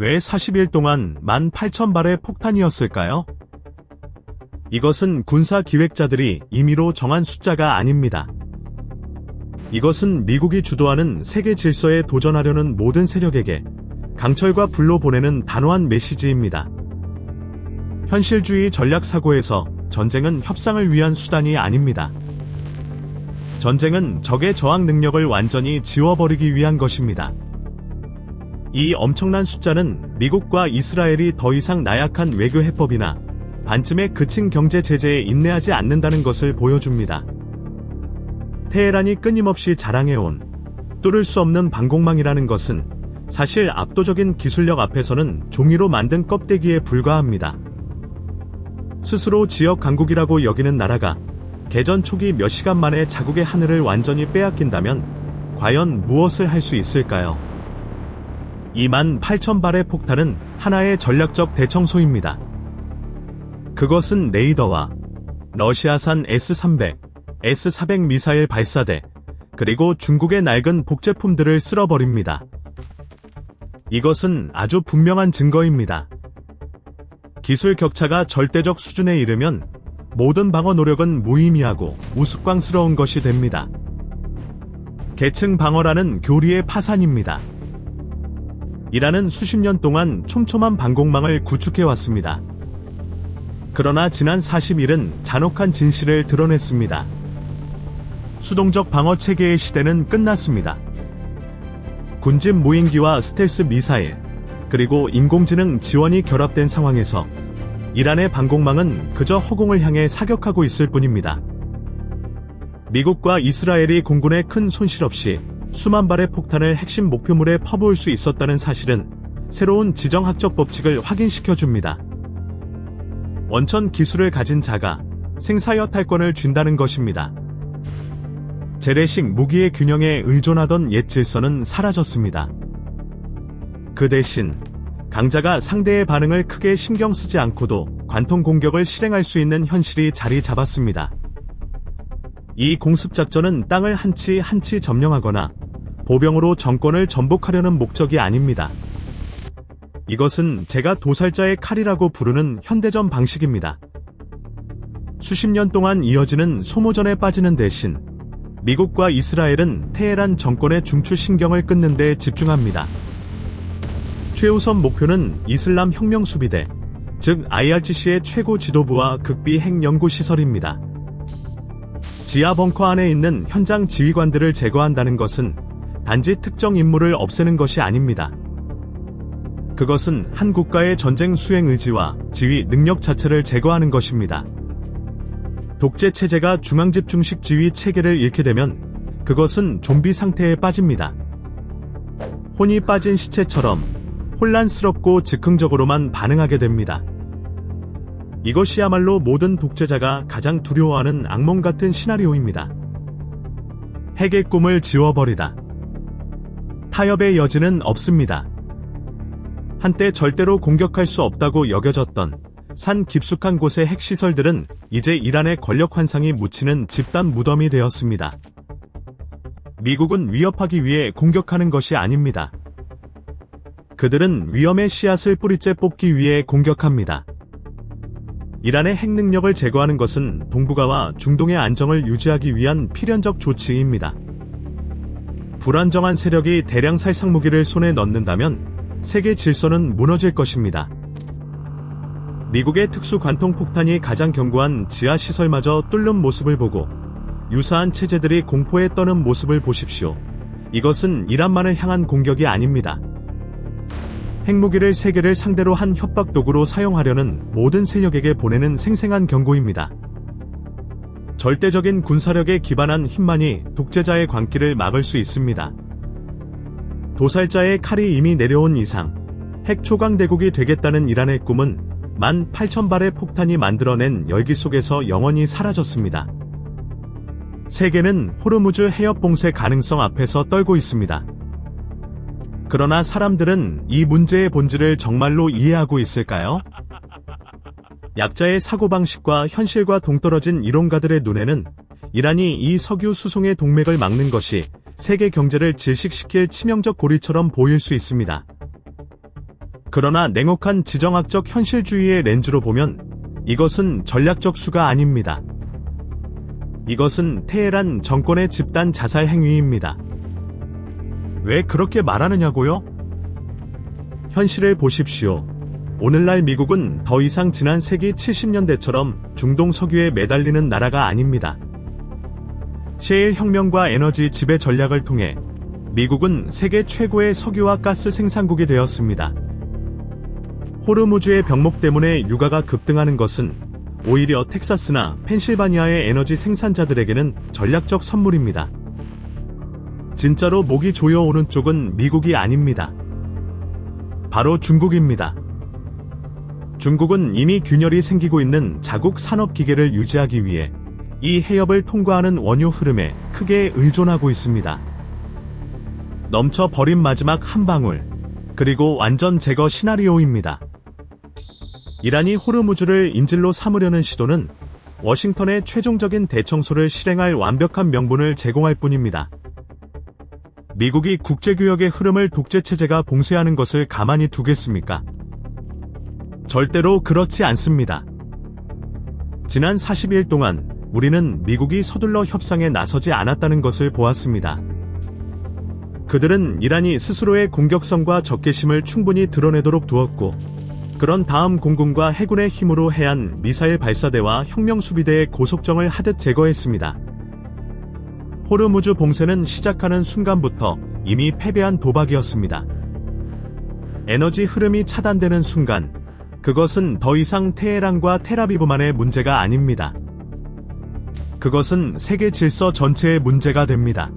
왜 40일 동안 18,000발의 폭탄이었을까요? 이것은 군사 기획자들이 임의로 정한 숫자가 아닙니다. 이것은 미국이 주도하는 세계 질서에 도전하려는 모든 세력에게 강철과 불로 보내는 단호한 메시지입니다. 현실주의 전략사고에서 전쟁은 협상을 위한 수단이 아닙니다. 전쟁은 적의 저항 능력을 완전히 지워버리기 위한 것입니다. 이 엄청난 숫자는 미국과 이스라엘이 더 이상 나약한 외교 해법이나 반쯤에 그친 경제 제재에 인내하지 않는다는 것을 보여줍니다. 테헤란이 끊임없이 자랑해온 뚫을 수 없는 방공망이라는 것은 사실 압도적인 기술력 앞에서는 종이로 만든 껍데기에 불과합니다. 스스로 지역 강국이라고 여기는 나라가 개전 초기 몇 시간 만에 자국의 하늘을 완전히 빼앗긴다면 과연 무엇을 할 수 있을까요? 28,000발의 폭탄은 하나의 전략적 대청소입니다. 그것은 레이더와 러시아산 S-300, S-400 미사일 발사대, 그리고 중국의 낡은 복제품들을 쓸어버립니다. 이것은 아주 분명한 증거입니다. 기술 격차가 절대적 수준에 이르면 모든 방어 노력은 무의미하고 우스꽝스러운 것이 됩니다. 계층 방어라는 교리의 파산입니다. 이란은 수십 년 동안 촘촘한 방공망을 구축해왔습니다. 그러나 지난 40일은 잔혹한 진실을 드러냈습니다. 수동적 방어 체계의 시대는 끝났습니다. 군집 무인기와 스텔스 미사일, 그리고 인공지능 지원이 결합된 상황에서 이란의 방공망은 그저 허공을 향해 사격하고 있을 뿐입니다. 미국과 이스라엘이 공군에 큰 손실 없이 수만 발의 폭탄을 핵심 목표물에 퍼부을 수 있었다는 사실은 새로운 지정학적 법칙을 확인시켜줍니다. 원천 기술을 가진 자가 생사여탈권을 준다는 것입니다. 재래식 무기의 균형에 의존하던 옛 질서는 사라졌습니다. 그 대신 강자가 상대의 반응을 크게 신경 쓰지 않고도 관통 공격을 실행할 수 있는 현실이 자리 잡았습니다. 이 공습작전은 땅을 한 치 한 치 점령하거나 보병으로 정권을 전복하려는 목적이 아닙니다. 이것은 제가 도살자의 칼이라고 부르는 현대전 방식입니다. 수십 년 동안 이어지는 소모전에 빠지는 대신 미국과 이스라엘은 테헤란 정권의 중추 신경을 끊는 데 집중합니다. 최우선 목표는 이슬람 혁명수비대, 즉 IRGC의 최고 지도부와 극비 핵연구시설입니다. 지하 벙커 안에 있는 현장 지휘관들을 제거한다는 것은 단지 특정 인물을 없애는 것이 아닙니다. 그것은 한 국가의 전쟁 수행 의지와 지휘 능력 자체를 제거하는 것입니다. 독재 체제가 중앙집중식 지휘 체계를 잃게 되면 그것은 좀비 상태에 빠집니다. 혼이 빠진 시체처럼 혼란스럽고 즉흥적으로만 반응하게 됩니다. 이것이야말로 모든 독재자가 가장 두려워하는 악몽 같은 시나리오입니다. 핵의 꿈을 지워버리다. 타협의 여지는 없습니다. 한때 절대로 공격할 수 없다고 여겨졌던 산 깊숙한 곳의 핵시설들은 이제 이란의 권력 환상이 묻히는 집단 무덤이 되었습니다. 미국은 위협하기 위해 공격하는 것이 아닙니다. 그들은 위험의 씨앗을 뿌리째 뽑기 위해 공격합니다. 이란의 핵 능력을 제거하는 것은 동북아와 중동의 안정을 유지하기 위한 필연적 조치입니다. 불안정한 세력이 대량 살상 무기를 손에 넣는다면 세계 질서는 무너질 것입니다. 미국의 특수 관통 폭탄이 가장 견고한 지하 시설마저 뚫는 모습을 보고 유사한 체제들이 공포에 떠는 모습을 보십시오. 이것은 이란만을 향한 공격이 아닙니다. 핵무기를 세계를 상대로 한 협박 도구로 사용하려는 모든 세력에게 보내는 생생한 경고입니다. 절대적인 군사력에 기반한 힘만이 독재자의 광기를 막을 수 있습니다. 도살자의 칼이 이미 내려온 이상 핵 초강대국이 되겠다는 이란의 꿈은 18,000발의 폭탄이 만들어낸 열기 속에서 영원히 사라졌습니다. 세계는 호르무즈 해협 봉쇄 가능성 앞에서 떨고 있습니다. 그러나 사람들은 이 문제의 본질을 정말로 이해하고 있을까요? 약자의 사고방식과 현실과 동떨어진 이론가들의 눈에는 이란이 이 석유 수송의 동맥을 막는 것이 세계 경제를 질식시킬 치명적 고리처럼 보일 수 있습니다. 그러나 냉혹한 지정학적 현실주의의 렌즈로 보면 이것은 전략적 수가 아닙니다. 이것은 테헤란 정권의 집단 자살 행위입니다. 왜 그렇게 말하느냐고요? 현실을 보십시오. 오늘날 미국은 더 이상 지난 세기 70년대처럼 중동 석유에 매달리는 나라가 아닙니다. 셰일 혁명과 에너지 지배 전략을 통해 미국은 세계 최고의 석유와 가스 생산국이 되었습니다. 호르무즈의 병목 때문에 유가가 급등하는 것은 오히려 텍사스나 펜실바니아의 에너지 생산자들에게는 전략적 선물입니다. 진짜로 목이 조여오는 쪽은 미국이 아닙니다. 바로 중국입니다. 중국은 이미 균열이 생기고 있는 자국 산업 기계를 유지하기 위해 이 해협을 통과하는 원유 흐름에 크게 의존하고 있습니다. 넘쳐버린 마지막 한 방울, 그리고 완전 제거 시나리오입니다. 이란이 호르무즈를 인질로 삼으려는 시도는 워싱턴의 최종적인 대청소를 실행할 완벽한 명분을 제공할 뿐입니다. 미국이 국제교역의 흐름을 독재체제가 봉쇄하는 것을 가만히 두겠습니까? 절대로 그렇지 않습니다. 지난 40일 동안 우리는 미국이 서둘러 협상에 나서지 않았다는 것을 보았습니다. 그들은 이란이 스스로의 공격성과 적개심을 충분히 드러내도록 두었고, 그런 다음 공군과 해군의 힘으로 해안 미사일 발사대와 혁명수비대의 고속정을 하듯 제거했습니다. 호르무즈 봉쇄는 시작하는 순간부터 이미 패배한 도박이었습니다. 에너지 흐름이 차단되는 순간, 그것은 더 이상 테헤란과 텔아비브만의 문제가 아닙니다. 그것은 세계 질서 전체의 문제가 됩니다.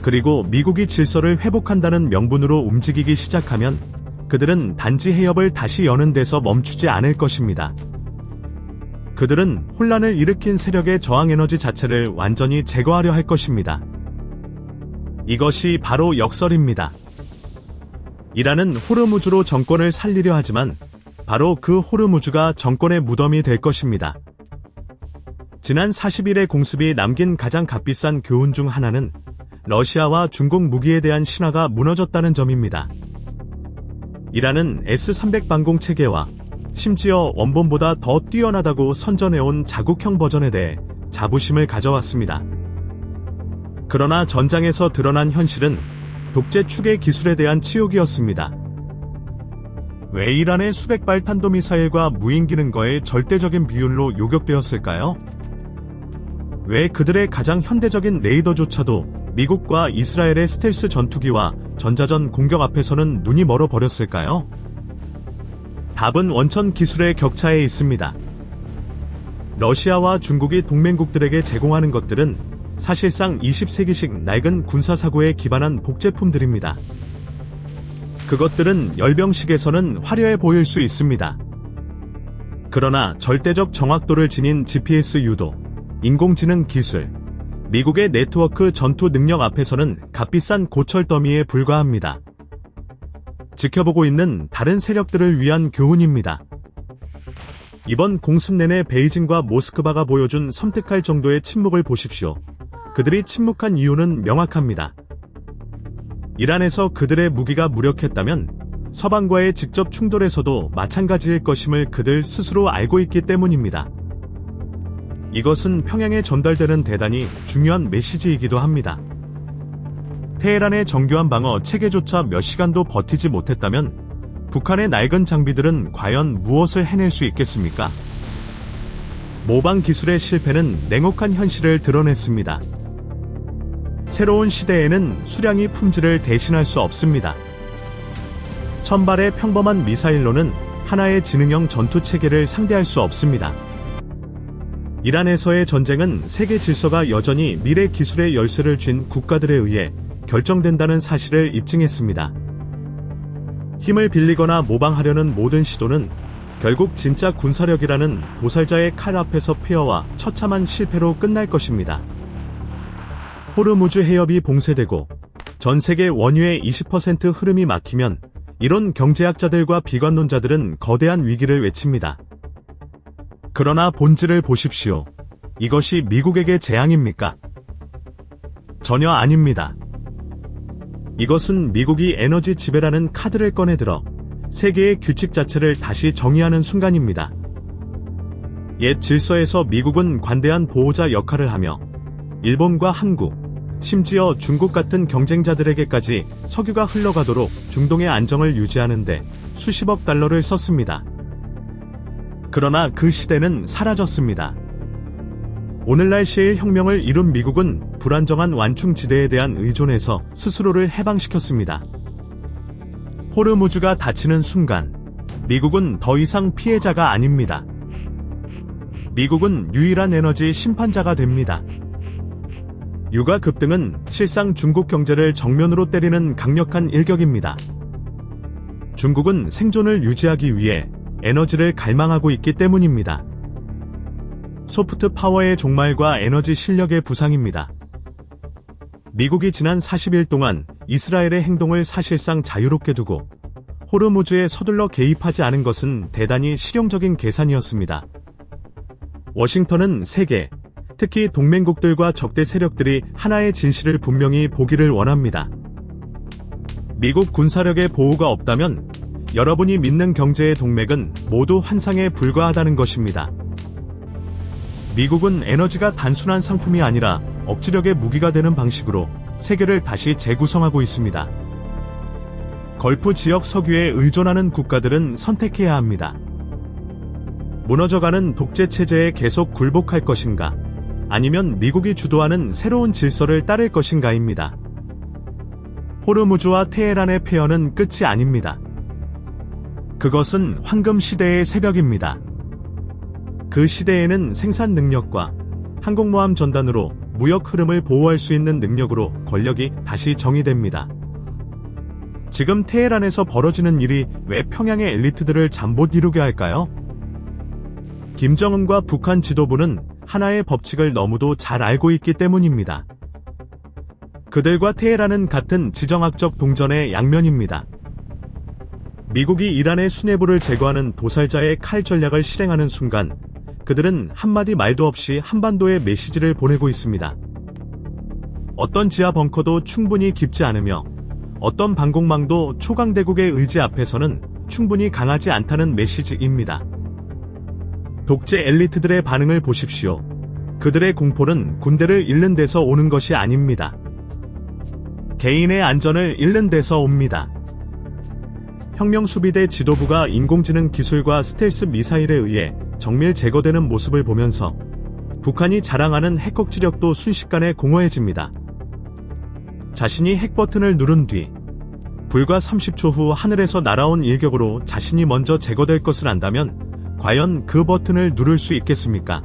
그리고 미국이 질서를 회복한다는 명분으로 움직이기 시작하면 그들은 단지 해협을 다시 여는 데서 멈추지 않을 것입니다. 그들은 혼란을 일으킨 세력의 저항 에너지 자체를 완전히 제거하려 할 것입니다. 이것이 바로 역설입니다. 이란은 호르무즈로 정권을 살리려 하지만 바로 그 호르무즈가 정권의 무덤이 될 것입니다. 지난 40일의 공습이 남긴 가장 값비싼 교훈 중 하나는 러시아와 중국 무기에 대한 신화가 무너졌다는 점입니다. 이란은 S-300 방공 체계와 심지어 원본보다 더 뛰어나다고 선전해온 자국형 버전에 대해 자부심을 가져왔습니다. 그러나 전장에서 드러난 현실은 독재 축의 기술에 대한 치욕이었습니다. 왜 이란의 수백 발 탄도미사일과 무인기능거의 절대적인 비율로 요격되었을까요? 왜 그들의 가장 현대적인 레이더조차도 미국과 이스라엘의 스텔스 전투기와 전자전 공격 앞에서는 눈이 멀어버렸을까요? 답은 원천 기술의 격차에 있습니다. 러시아와 중국이 동맹국들에게 제공하는 것들은 사실상 20세기식 낡은 군사사고에 기반한 복제품들입니다. 그것들은 열병식에서는 화려해 보일 수 있습니다. 그러나 절대적 정확도를 지닌 GPS 유도, 인공지능 기술, 미국의 네트워크 전투 능력 앞에서는 값비싼 고철 더미에 불과합니다. 지켜보고 있는 다른 세력들을 위한 교훈입니다. 이번 공습 내내 베이징과 모스크바가 보여준 섬뜩할 정도의 침묵을 보십시오. 그들이 침묵한 이유는 명확합니다. 이란에서 그들의 무기가 무력했다면 서방과의 직접 충돌에서도 마찬가지일 것임을 그들 스스로 알고 있기 때문입니다. 이것은 평양에 전달되는 대단히 중요한 메시지이기도 합니다. 테헤란의 정교한 방어 체계조차 몇 시간도 버티지 못했다면 북한의 낡은 장비들은 과연 무엇을 해낼 수 있겠습니까? 모방 기술의 실패는 냉혹한 현실을 드러냈습니다. 새로운 시대에는 수량이 품질을 대신할 수 없습니다. 1000발의 평범한 미사일로는 하나의 지능형 전투 체계를 상대할 수 없습니다. 이란에서의 전쟁은 세계 질서가 여전히 미래 기술의 열쇠를 쥔 국가들에 의해 결정된다는 사실을 입증했습니다. 힘을 빌리거나 모방하려는 모든 시도는 결국 진짜 군사력이라는 도살자의 칼 앞에서 폐허와 처참한 실패로 끝날 것입니다. 호르무즈 해협이 봉쇄되고 전 세계 원유의 20% 흐름이 막히면 이론 경제학자들과 비관론자들은 거대한 위기를 외칩니다. 그러나 본질을 보십시오. 이것이 미국에게 재앙입니까? 전혀 아닙니다. 이것은 미국이 에너지 지배라는 카드를 꺼내들어 세계의 규칙 자체를 다시 정의하는 순간입니다. 옛 질서에서 미국은 관대한 보호자 역할을 하며 일본과 한국, 심지어 중국 같은 경쟁자들에게까지 석유가 흘러가도록 중동의 안정을 유지하는 데 수십억 달러를 썼습니다. 그러나 그 시대는 사라졌습니다. 오늘날 셰일 혁명을 이룬 미국은 불안정한 완충지대에 대한 의존에서 스스로를 해방시켰습니다. 호르무즈가 닫히는 순간 미국은 더 이상 피해자가 아닙니다. 미국은 유일한 에너지 심판자가 됩니다. 유가 급등은 실상 중국 경제를 정면으로 때리는 강력한 일격입니다. 중국은 생존을 유지하기 위해 에너지를 갈망하고 있기 때문입니다. 소프트 파워의 종말과 에너지 실력의 부상입니다. 미국이 지난 40일 동안 이스라엘의 행동을 사실상 자유롭게 두고 호르무즈에 서둘러 개입하지 않은 것은 대단히 실용적인 계산이었습니다. 워싱턴은 세계, 특히 동맹국들과 적대 세력들이 하나의 진실을 분명히 보기를 원합니다. 미국 군사력의 보호가 없다면 여러분이 믿는 경제의 동맥은 모두 환상에 불과하다는 것입니다. 미국은 에너지가 단순한 상품이 아니라 억지력의 무기가 되는 방식으로 세계를 다시 재구성하고 있습니다. 걸프 지역 석유에 의존하는 국가들은 선택해야 합니다. 무너져가는 독재 체제에 계속 굴복할 것인가, 아니면 미국이 주도하는 새로운 질서를 따를 것인가입니다. 호르무즈와 테헤란의 폐허는 끝이 아닙니다. 그것은 황금 시대의 새벽입니다. 그 시대에는 생산 능력과 항공모함 전단으로 무역 흐름을 보호할 수 있는 능력으로 권력이 다시 정의됩니다. 지금 테헤란에서 벌어지는 일이 왜 평양의 엘리트들을 잠 못 이루게 할까요? 김정은과 북한 지도부는 하나의 법칙을 너무도 잘 알고 있기 때문입니다. 그들과 테헤란은 같은 지정학적 동전의 양면입니다. 미국이 이란의 수뇌부를 제거하는 도살자의 칼 전략을 실행하는 순간 그들은 한마디 말도 없이 한반도에 메시지를 보내고 있습니다. 어떤 지하 벙커도 충분히 깊지 않으며 어떤 방공망도 초강대국의 의지 앞에서는 충분히 강하지 않다는 메시지입니다. 독재 엘리트들의 반응을 보십시오. 그들의 공포는 군대를 잃는 데서 오는 것이 아닙니다. 개인의 안전을 잃는 데서 옵니다. 혁명수비대 지도부가 인공지능 기술과 스텔스 미사일에 의해 정밀 제거되는 모습을 보면서 북한이 자랑하는 핵억지력도 순식간에 공허해집니다. 자신이 핵 버튼을 누른 뒤 불과 30초 후 하늘에서 날아온 일격으로 자신이 먼저 제거될 것을 안다면 과연 그 버튼을 누를 수 있겠습니까?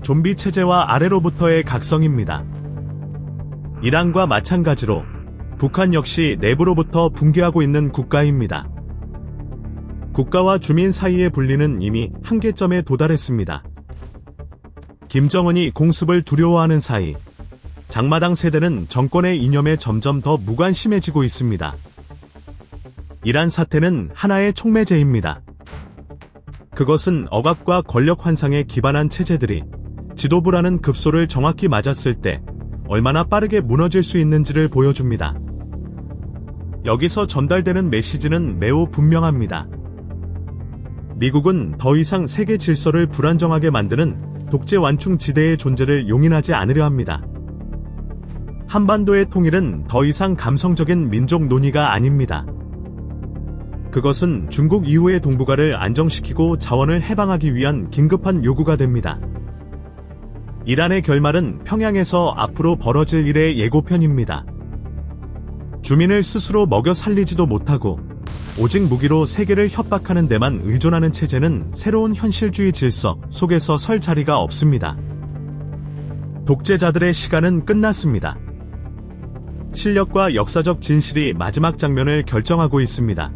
좀비 체제와 아래로부터의 각성입니다. 이란과 마찬가지로 북한 역시 내부로부터 붕괴하고 있는 국가입니다. 국가와 주민 사이의 분리는 이미 한계점에 도달했습니다. 김정은이 공습을 두려워하는 사이 장마당 세대는 정권의 이념에 점점 더 무관심해지고 있습니다. 이란 사태는 하나의 촉매제입니다. 그것은 억압과 권력 환상에 기반한 체제들이 지도부라는 급소를 정확히 맞았을 때 얼마나 빠르게 무너질 수 있는지를 보여줍니다. 여기서 전달되는 메시지는 매우 분명합니다. 미국은 더 이상 세계 질서를 불안정하게 만드는 독재 완충 지대의 존재를 용인하지 않으려 합니다. 한반도의 통일은 더 이상 감성적인 민족 논의가 아닙니다. 그것은 중국 이후의 동북아를 안정시키고 자원을 해방하기 위한 긴급한 요구가 됩니다. 이란의 결말은 평양에서 앞으로 벌어질 일의 예고편입니다. 주민을 스스로 먹여 살리지도 못하고 오직 무기로 세계를 협박하는 데만 의존하는 체제는 새로운 현실주의 질서 속에서 설 자리가 없습니다. 독재자들의 시간은 끝났습니다. 실력과 역사적 진실이 마지막 장면을 결정하고 있습니다.